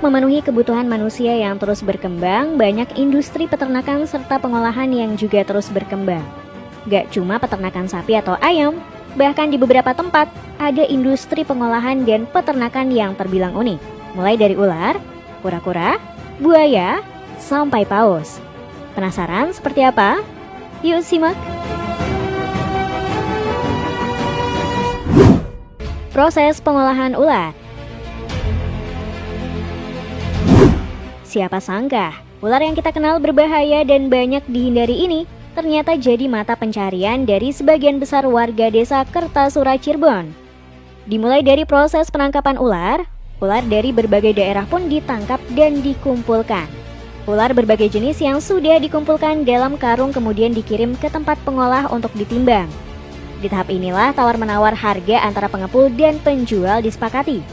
memenuhi kebutuhan manusia yang terus berkembang, banyak industri peternakan serta pengolahan yang juga terus berkembang. Gak cuma peternakan sapi atau ayam, bahkan di beberapa tempat ada industri pengolahan dan peternakan yang terbilang unik. Mulai dari ular, kura-kura, buaya, sampai paus. Penasaran seperti apa? Yuk simak! Proses pengolahan ular. Siapa sangka, ular yang kita kenal berbahaya dan banyak dihindari ini ternyata jadi mata pencarian dari sebagian besar warga desa Kertasura, Cirebon. Dimulai dari proses penangkapan ular dari berbagai daerah pun ditangkap dan dikumpulkan. Ular berbagai jenis yang sudah dikumpulkan dalam karung kemudian dikirim ke tempat pengolah untuk ditimbang. Di tahap inilah tawar-menawar harga antara pengepul dan penjual disepakati.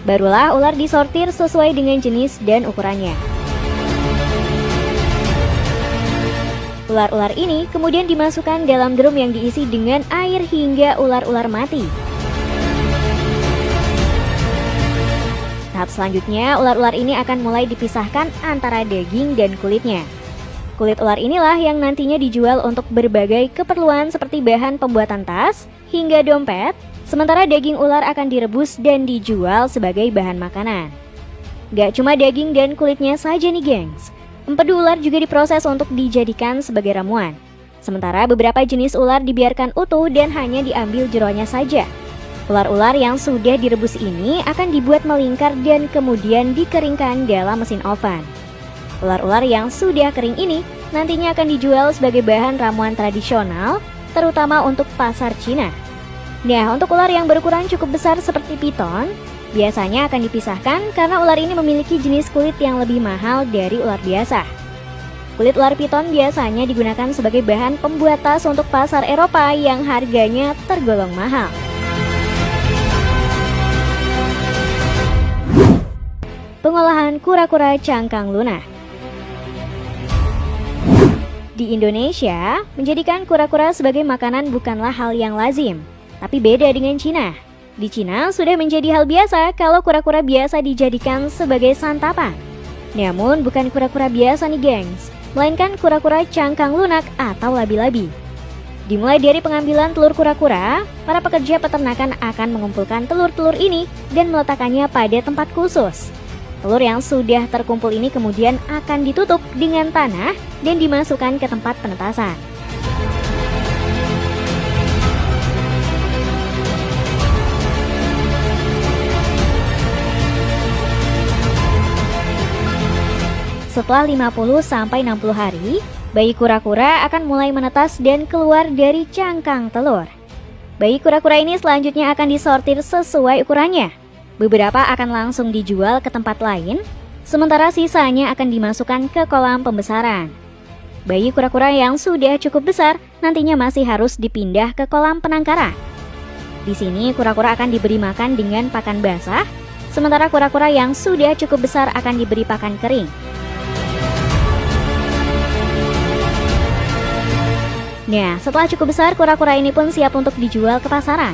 Barulah ular disortir sesuai dengan jenis dan ukurannya. Ular-ular ini kemudian dimasukkan dalam drum yang diisi dengan air hingga ular-ular mati. Tahap selanjutnya, ular-ular ini akan mulai dipisahkan antara daging dan kulitnya. Kulit ular inilah yang nantinya dijual untuk berbagai keperluan seperti bahan pembuatan tas hingga dompet, sementara daging ular akan direbus dan dijual sebagai bahan makanan. Gak cuma daging dan kulitnya saja nih gengs, empedu ular juga diproses untuk dijadikan sebagai ramuan. Sementara beberapa jenis ular dibiarkan utuh dan hanya diambil jeroannya saja. Ular-ular yang sudah direbus ini akan dibuat melingkar dan kemudian dikeringkan dalam mesin oven. Ular-ular yang sudah kering ini nantinya akan dijual sebagai bahan ramuan tradisional, terutama untuk pasar Cina. Nah, untuk ular yang berukuran cukup besar seperti piton, biasanya akan dipisahkan karena ular ini memiliki jenis kulit yang lebih mahal dari ular biasa. Kulit ular piton biasanya digunakan sebagai bahan pembuat tas untuk pasar Eropa yang harganya tergolong mahal. Pengolahan kura-kura cangkang lunak. Di Indonesia, menjadikan kura-kura sebagai makanan bukanlah hal yang lazim. Tapi beda dengan Cina. Di Cina sudah menjadi hal biasa kalau kura-kura biasa dijadikan sebagai santapan. Namun bukan kura-kura biasa nih gengs, melainkan kura-kura cangkang lunak atau labi-labi. Dimulai dari pengambilan telur kura-kura, para pekerja peternakan akan mengumpulkan telur-telur ini dan meletakkannya pada tempat khusus. Telur yang sudah terkumpul ini kemudian akan ditutup dengan tanah dan dimasukkan ke tempat penetasan. Setelah 50-60 hari, bayi kura-kura akan mulai menetas dan keluar dari cangkang telur. Bayi kura-kura ini selanjutnya akan disortir sesuai ukurannya. Beberapa akan langsung dijual ke tempat lain, sementara sisanya akan dimasukkan ke kolam pembesaran. Bayi kura-kura yang sudah cukup besar nantinya masih harus dipindah ke kolam penangkaran. Di sini kura-kura akan diberi makan dengan pakan basah, sementara kura-kura yang sudah cukup besar akan diberi pakan kering. Nah, setelah cukup besar, kura-kura ini pun siap untuk dijual ke pasaran.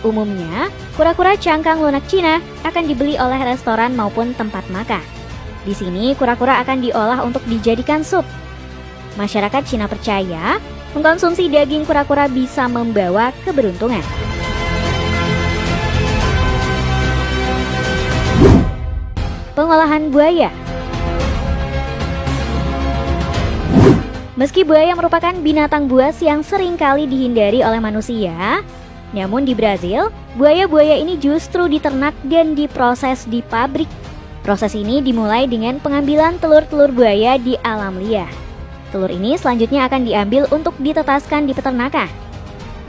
Umumnya, kura-kura cangkang lunak Cina akan dibeli oleh restoran maupun tempat makan. Di sini, kura-kura akan diolah untuk dijadikan sup. Masyarakat Cina percaya, mengkonsumsi daging kura-kura bisa membawa keberuntungan. Pengolahan buaya. Meski buaya merupakan binatang buas yang sering kali dihindari oleh manusia, namun di Brazil, buaya-buaya ini justru diternak dan diproses di pabrik. Proses ini dimulai dengan pengambilan telur-telur buaya di alam liar. Telur ini selanjutnya akan diambil untuk ditetaskan di peternakan.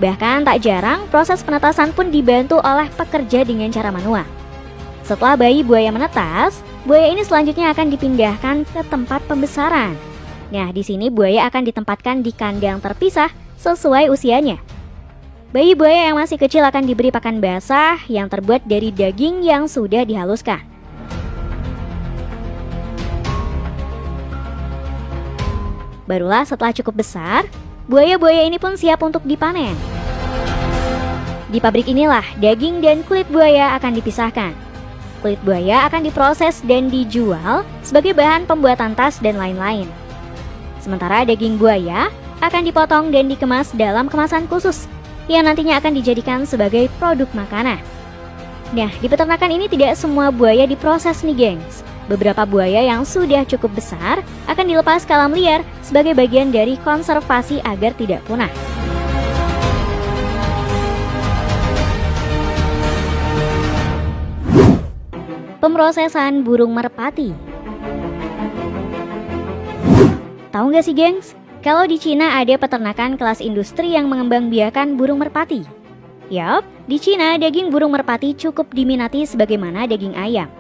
Bahkan tak jarang, proses penetasan pun dibantu oleh pekerja dengan cara manual. Setelah bayi buaya menetas, buaya ini selanjutnya akan dipindahkan ke tempat pembesaran. Nah, di sini buaya akan ditempatkan di kandang terpisah sesuai usianya. Bayi buaya yang masih kecil akan diberi pakan basah yang terbuat dari daging yang sudah dihaluskan. Barulah setelah cukup besar, buaya-buaya ini pun siap untuk dipanen. Di pabrik inilah daging dan kulit buaya akan dipisahkan. Kulit buaya akan diproses dan dijual sebagai bahan pembuatan tas dan lain-lain. Sementara daging buaya akan dipotong dan dikemas dalam kemasan khusus yang nantinya akan dijadikan sebagai produk makanan. Nah, di peternakan ini tidak semua buaya diproses nih gengs. Beberapa buaya yang sudah cukup besar akan dilepas ke alam liar sebagai bagian dari konservasi agar tidak punah. Pemrosesan burung merpati. Tahu nggak sih gengs, kalau di Cina ada peternakan kelas industri yang mengembangbiakan burung merpati. Yap, di Cina daging burung merpati cukup diminati sebagaimana daging ayam.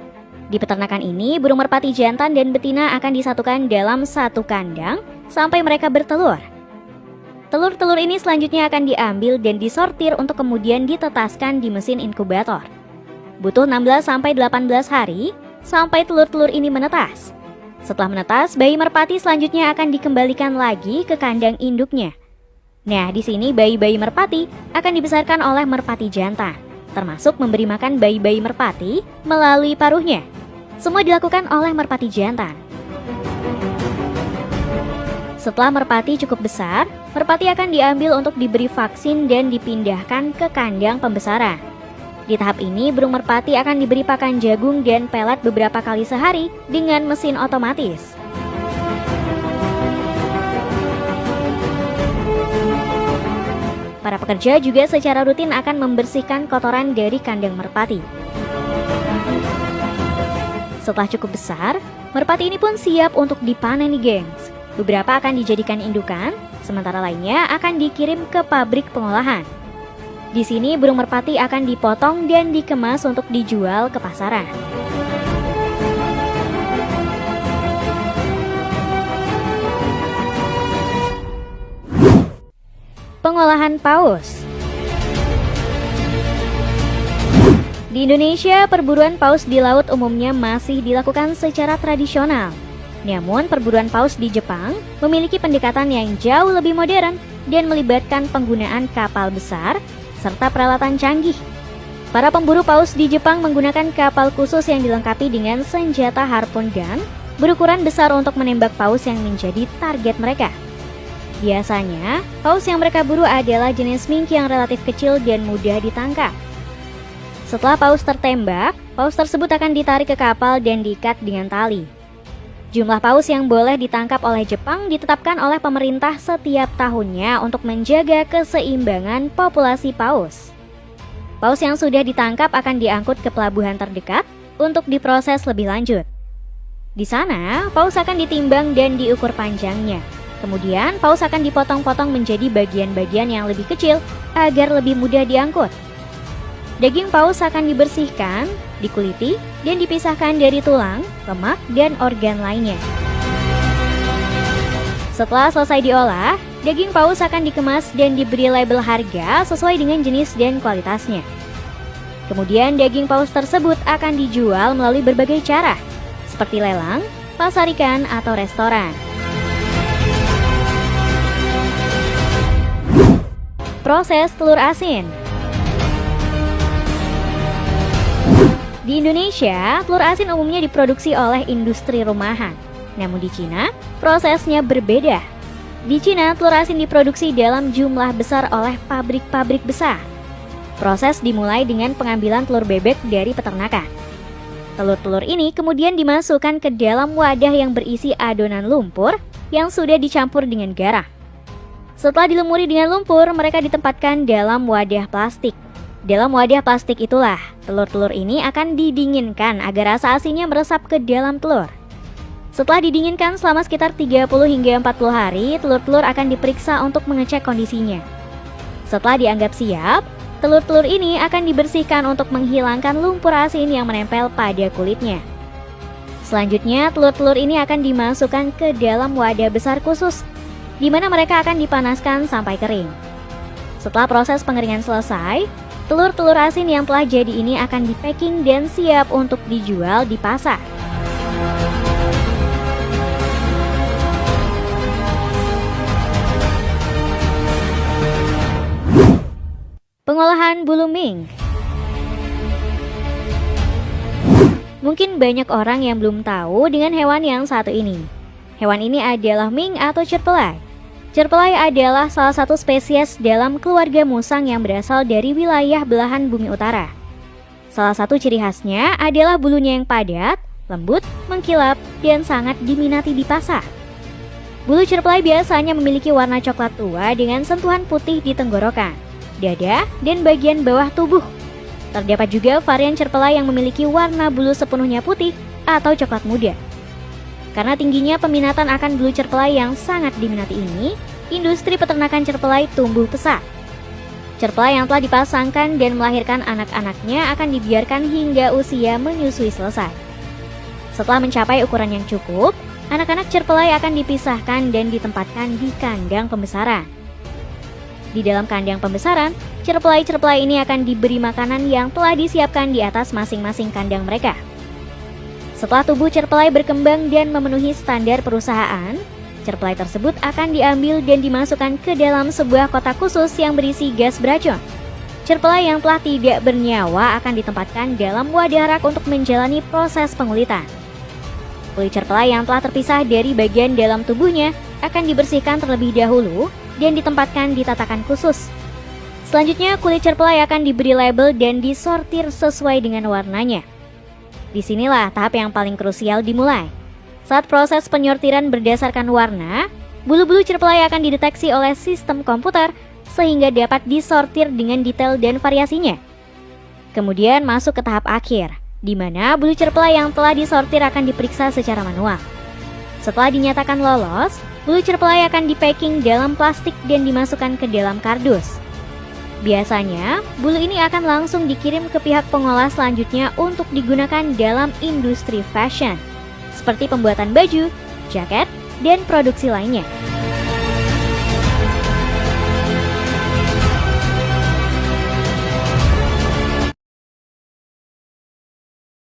Di peternakan ini, burung merpati jantan dan betina akan disatukan dalam satu kandang sampai mereka bertelur. Telur-telur ini selanjutnya akan diambil dan disortir untuk kemudian ditetaskan di mesin inkubator. Butuh 16-18 hari sampai telur-telur ini menetas. Setelah menetas, bayi merpati selanjutnya akan dikembalikan lagi ke kandang induknya. Nah, di sini bayi-bayi merpati akan dibesarkan oleh merpati jantan, termasuk memberi makan bayi-bayi merpati melalui paruhnya. Semua dilakukan oleh merpati jantan. Setelah merpati cukup besar, merpati akan diambil untuk diberi vaksin dan dipindahkan ke kandang pembesaran. Di tahap ini, burung merpati akan diberi pakan jagung dan pelet beberapa kali sehari dengan mesin otomatis. Para pekerja juga secara rutin akan membersihkan kotoran dari kandang merpati. Setelah cukup besar, merpati ini pun siap untuk dipanen nih gengs. Beberapa akan dijadikan indukan, sementara lainnya akan dikirim ke pabrik pengolahan. Di sini burung merpati akan dipotong dan dikemas untuk dijual ke pasaran. Pengolahan paus. Di Indonesia, perburuan paus di laut umumnya masih dilakukan secara tradisional. Namun, perburuan paus di Jepang memiliki pendekatan yang jauh lebih modern dan melibatkan penggunaan kapal besar serta peralatan canggih. Para pemburu paus di Jepang menggunakan kapal khusus yang dilengkapi dengan senjata harpoon gun berukuran besar untuk menembak paus yang menjadi target mereka. Biasanya, paus yang mereka buru adalah jenis mink yang relatif kecil dan mudah ditangkap. Setelah paus tertembak, paus tersebut akan ditarik ke kapal dan diikat dengan tali. Jumlah paus yang boleh ditangkap oleh Jepang ditetapkan oleh pemerintah setiap tahunnya untuk menjaga keseimbangan populasi paus. Paus yang sudah ditangkap akan diangkut ke pelabuhan terdekat untuk diproses lebih lanjut. Di sana, paus akan ditimbang dan diukur panjangnya. Kemudian, paus akan dipotong-potong menjadi bagian-bagian yang lebih kecil agar lebih mudah diangkut. Daging paus akan dibersihkan, dikuliti, dan dipisahkan dari tulang, lemak, dan organ lainnya. Setelah selesai diolah, daging paus akan dikemas dan diberi label harga sesuai dengan jenis dan kualitasnya. Kemudian daging paus tersebut akan dijual melalui berbagai cara, seperti lelang, pasar ikan, atau restoran. Proses telur asin. Di Indonesia, telur asin umumnya diproduksi oleh industri rumahan. Namun di Cina, prosesnya berbeda. Di Cina, telur asin diproduksi dalam jumlah besar oleh pabrik-pabrik besar. Proses dimulai dengan pengambilan telur bebek dari peternakan. Telur-telur ini kemudian dimasukkan ke dalam wadah yang berisi adonan lumpur yang sudah dicampur dengan garam. Setelah dilumuri dengan lumpur, mereka ditempatkan dalam wadah plastik. Dalam wadah plastik itulah, telur-telur ini akan didinginkan agar rasa asinnya meresap ke dalam telur. Setelah didinginkan selama sekitar 30 hingga 40 hari, telur-telur akan diperiksa untuk mengecek kondisinya. Setelah dianggap siap, telur-telur ini akan dibersihkan untuk menghilangkan lumpur asin yang menempel pada kulitnya. Selanjutnya, telur-telur ini akan dimasukkan ke dalam wadah besar khusus, di mana mereka akan dipanaskan sampai kering. Setelah proses pengeringan selesai, telur-telur asin yang telah jadi ini akan di-packing dan siap untuk dijual di pasar. Pengolahan bulu mink. Mungkin banyak orang yang belum tahu dengan hewan yang satu ini. Hewan ini adalah mink atau cerpelai. Cerpelai adalah salah satu spesies dalam keluarga musang yang berasal dari wilayah belahan bumi utara. Salah satu ciri khasnya adalah bulunya yang padat, lembut, mengkilap, dan sangat diminati di pasar. Bulu cerpelai biasanya memiliki warna coklat tua dengan sentuhan putih di tenggorokan, dada, dan bagian bawah tubuh. Terdapat juga varian cerpelai yang memiliki warna bulu sepenuhnya putih atau coklat muda. Karena tingginya peminatan akan bulu cerpelai yang sangat diminati ini, industri peternakan cerpelai tumbuh pesat. Cerpelai yang telah dipasangkan dan melahirkan anak-anaknya akan dibiarkan hingga usia menyusui selesai. Setelah mencapai ukuran yang cukup, anak-anak cerpelai akan dipisahkan dan ditempatkan di kandang pembesaran. Di dalam kandang pembesaran, cerpelai-cerpelai ini akan diberi makanan yang telah disiapkan di atas masing-masing kandang mereka. Setelah tubuh cerpelai berkembang dan memenuhi standar perusahaan, cerpelai tersebut akan diambil dan dimasukkan ke dalam sebuah kotak khusus yang berisi gas beracun. Cerpelai yang telah tidak bernyawa akan ditempatkan dalam wadah rak untuk menjalani proses pengulitan. Kulit cerpelai yang telah terpisah dari bagian dalam tubuhnya akan dibersihkan terlebih dahulu dan ditempatkan di tatakan khusus. Selanjutnya, kulit cerpelai akan diberi label dan disortir sesuai dengan warnanya. Disinilah tahap yang paling krusial dimulai. Saat proses penyortiran berdasarkan warna, bulu-bulu cerpelai akan dideteksi oleh sistem komputer sehingga dapat disortir dengan detail dan variasinya. Kemudian masuk ke tahap akhir, di mana bulu cerpelai yang telah disortir akan diperiksa secara manual. Setelah dinyatakan lolos, bulu cerpelai akan dipacking dalam plastik dan dimasukkan ke dalam kardus. Biasanya, bulu ini akan langsung dikirim ke pihak pengolah selanjutnya untuk digunakan dalam industri fashion, seperti pembuatan baju, jaket, dan produksi lainnya.